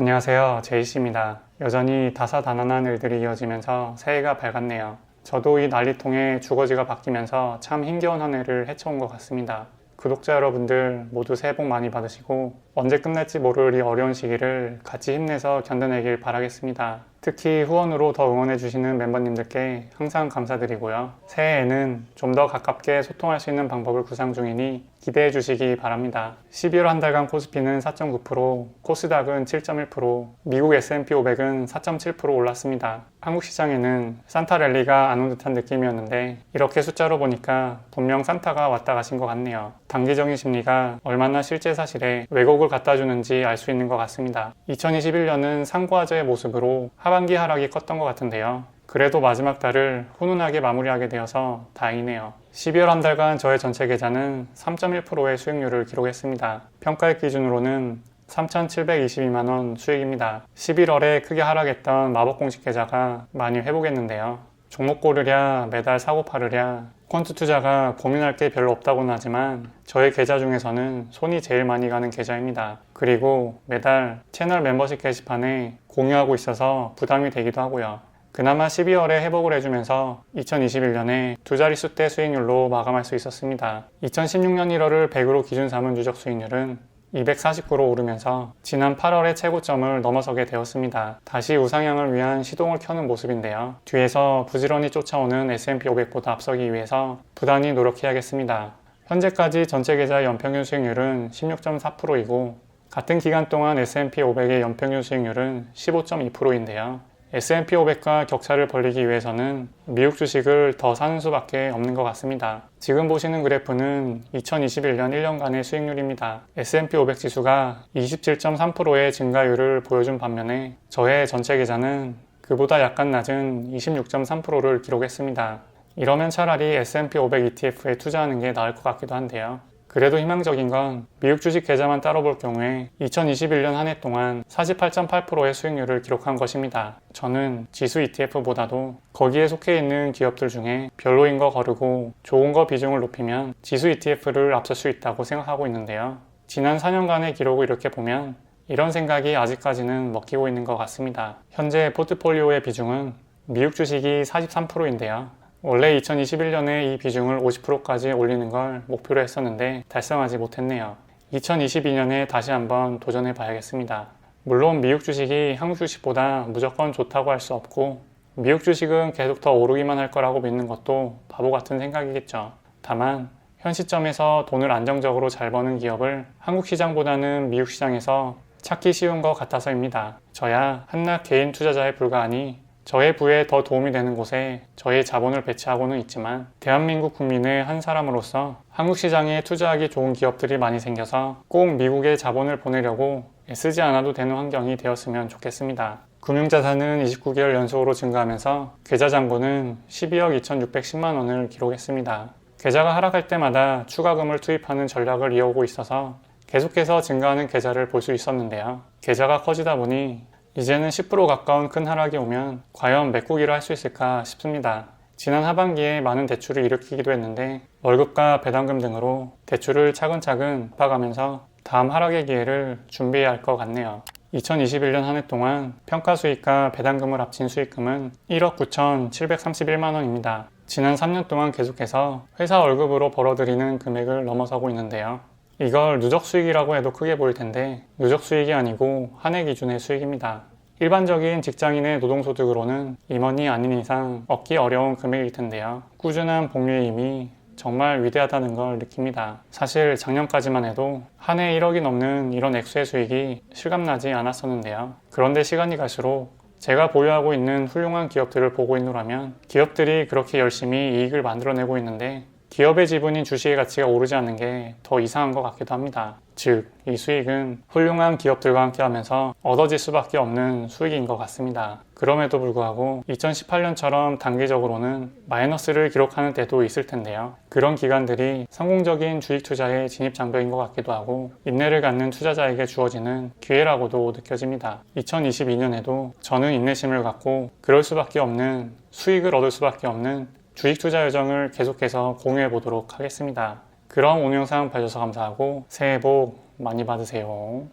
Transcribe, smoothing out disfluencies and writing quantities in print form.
안녕하세요. 제이씨입니다. 여전히 다사다난한 일들이 이어지면서 새해가 밝았네요. 저도 이 난리통에 주거지가 바뀌면서 참 힘겨운 한 해를 헤쳐온 것 같습니다. 구독자 여러분들 모두 새해 복 많이 받으시고 언제 끝날지 모를 이 어려운 시기를 같이 힘내서 견뎌내길 바라겠습니다. 특히 후원으로 더 응원해주시는 멤버님들께 항상 감사드리고요. 새해에는 좀 더 가깝게 소통할 수 있는 방법을 구상 중이니 기대해 주시기 바랍니다. 12월 한 달간 코스피는 4.9%, 코스닥은 7.1%, 미국 S&P 500은 4.7% 올랐습니다. 한국 시장에는 산타 랠리가 안 온 듯한 느낌이었는데 이렇게 숫자로 보니까 분명 산타가 왔다 가신 것 같네요. 단기적인 심리가 얼마나 실제 사실에 왜곡을 갖다 주는지 알 수 있는 것 같습니다. 2021년은 상고하저의 모습으로 하반기 하락이 컸던 것 같은데요. 그래도 마지막 달을 훈훈하게 마무리하게 되어서 다행이네요. 12월 한 달간 저의 전체 계좌는 3.1%의 수익률을 기록했습니다. 평가액 기준으로는 3,722만원 수익입니다. 11월에 크게 하락했던 마법공식 계좌가 많이 회복했는데요. 종목 고르랴, 매달 사고 파르랴, 퀀트 투자가 고민할 게 별로 없다고는 하지만 저의 계좌 중에서는 손이 제일 많이 가는 계좌입니다. 그리고 매달 채널 멤버십 게시판에 공유하고 있어서 부담이 되기도 하고요. 그나마 12월에 회복을 해주면서 2021년에 두 자릿수 대 수익률로 마감할 수 있었습니다. 2016년 1월을 100으로 기준 삼은 누적 수익률은 249로 오르면서 지난 8월의 최고점을 넘어서게 되었습니다. 다시 우상향을 위한 시동을 켜는 모습인데요. 뒤에서 부지런히 쫓아오는 S&P 500보다 앞서기 위해서 부단히 노력해야겠습니다. 현재까지 전체 계좌의 연평균 수익률은 16.4%이고 같은 기간 동안 S&P 500의 연평균 수익률은 15.2%인데요. S&P 500과 격차를 벌리기 위해서는 미국 주식을 더 사는 수밖에 없는 것 같습니다. 지금 보시는 그래프는 2021년 1년간의 수익률입니다. S&P 500 지수가 27.3%의 증가율을 보여준 반면에 저의 전체 계좌는 그보다 약간 낮은 26.3%를 기록했습니다. 이러면 차라리 S&P 500 ETF에 투자하는 게 나을 것 같기도 한데요. 그래도 희망적인 건 미국 주식 계좌만 따로 볼 경우에 2021년 한 해 동안 48.8%의 수익률을 기록한 것입니다. 저는 지수 ETF보다도 거기에 속해 있는 기업들 중에 별로인 거 거르고 좋은 거 비중을 높이면 지수 ETF를 앞설 수 있다고 생각하고 있는데요. 지난 4년간의 기록을 이렇게 보면 이런 생각이 아직까지는 먹히고 있는 것 같습니다. 현재 포트폴리오의 비중은 미국 주식이 43%인데요. 원래 2021년에 이 비중을 50%까지 올리는 걸 목표로 했었는데 달성하지 못했네요. 2022년에 다시 한번 도전해 봐야겠습니다. 물론 미국 주식이 한국 주식보다 무조건 좋다고 할 수 없고 미국 주식은 계속 더 오르기만 할 거라고 믿는 것도 바보 같은 생각이겠죠. 다만 현 시점에서 돈을 안정적으로 잘 버는 기업을 한국 시장보다는 미국 시장에서 찾기 쉬운 것 같아서입니다. 저야 한낱 개인 투자자에 불과하니 저의 부에 더 도움이 되는 곳에 저의 자본을 배치하고는 있지만 대한민국 국민의 한 사람으로서 한국 시장에 투자하기 좋은 기업들이 많이 생겨서 꼭 미국에 자본을 보내려고 애쓰지 않아도 되는 환경이 되었으면 좋겠습니다. 금융자산은 29개월 연속으로 증가하면서 계좌 잔고는 12억 2,610만 원을 기록했습니다. 계좌가 하락할 때마다 추가금을 투입하는 전략을 이어오고 있어서 계속해서 증가하는 계좌를 볼 수 있었는데요. 계좌가 커지다 보니 이제는 10% 가까운 큰 하락이 오면 과연 메꾸기를 할 수 있을까 싶습니다. 지난 하반기에 많은 대출을 일으키기도 했는데 월급과 배당금 등으로 대출을 차근차근 갚아가면서 다음 하락의 기회를 준비해야 할 것 같네요. 2021년 한 해 동안 평가 수익과 배당금을 합친 수익금은 1억 9,731만 원입니다. 지난 3년 동안 계속해서 회사 월급으로 벌어들이는 금액을 넘어서고 있는데요. 이걸 누적 수익이라고 해도 크게 보일 텐데 누적 수익이 아니고 한 해 기준의 수익입니다. 일반적인 직장인의 노동소득으로는 임원이 아닌 이상 얻기 어려운 금액일 텐데요. 꾸준한 복리의 힘이 정말 위대하다는 걸 느낍니다. 사실 작년까지만 해도 한 해 1억이 넘는 이런 액수의 수익이 실감나지 않았었는데요. 그런데 시간이 갈수록 제가 보유하고 있는 훌륭한 기업들을 보고 있노라면 기업들이 그렇게 열심히 이익을 만들어내고 있는데 기업의 지분인 주식의 가치가 오르지 않는 게 더 이상한 것 같기도 합니다. 즉, 이 수익은 훌륭한 기업들과 함께 하면서 얻어질 수밖에 없는 수익인 것 같습니다. 그럼에도 불구하고 2018년처럼 단기적으로는 마이너스를 기록하는 때도 있을 텐데요. 그런 기간들이 성공적인 주식 투자의 진입 장벽인 것 같기도 하고 인내를 갖는 투자자에게 주어지는 기회라고도 느껴집니다. 2022년에도 저는 인내심을 갖고 그럴 수밖에 없는 수익을 얻을 수밖에 없는 주식 투자 여정을 계속해서 공유해 보도록 하겠습니다. 그럼 오늘 영상 봐주셔서 감사하고 새해 복 많이 받으세요.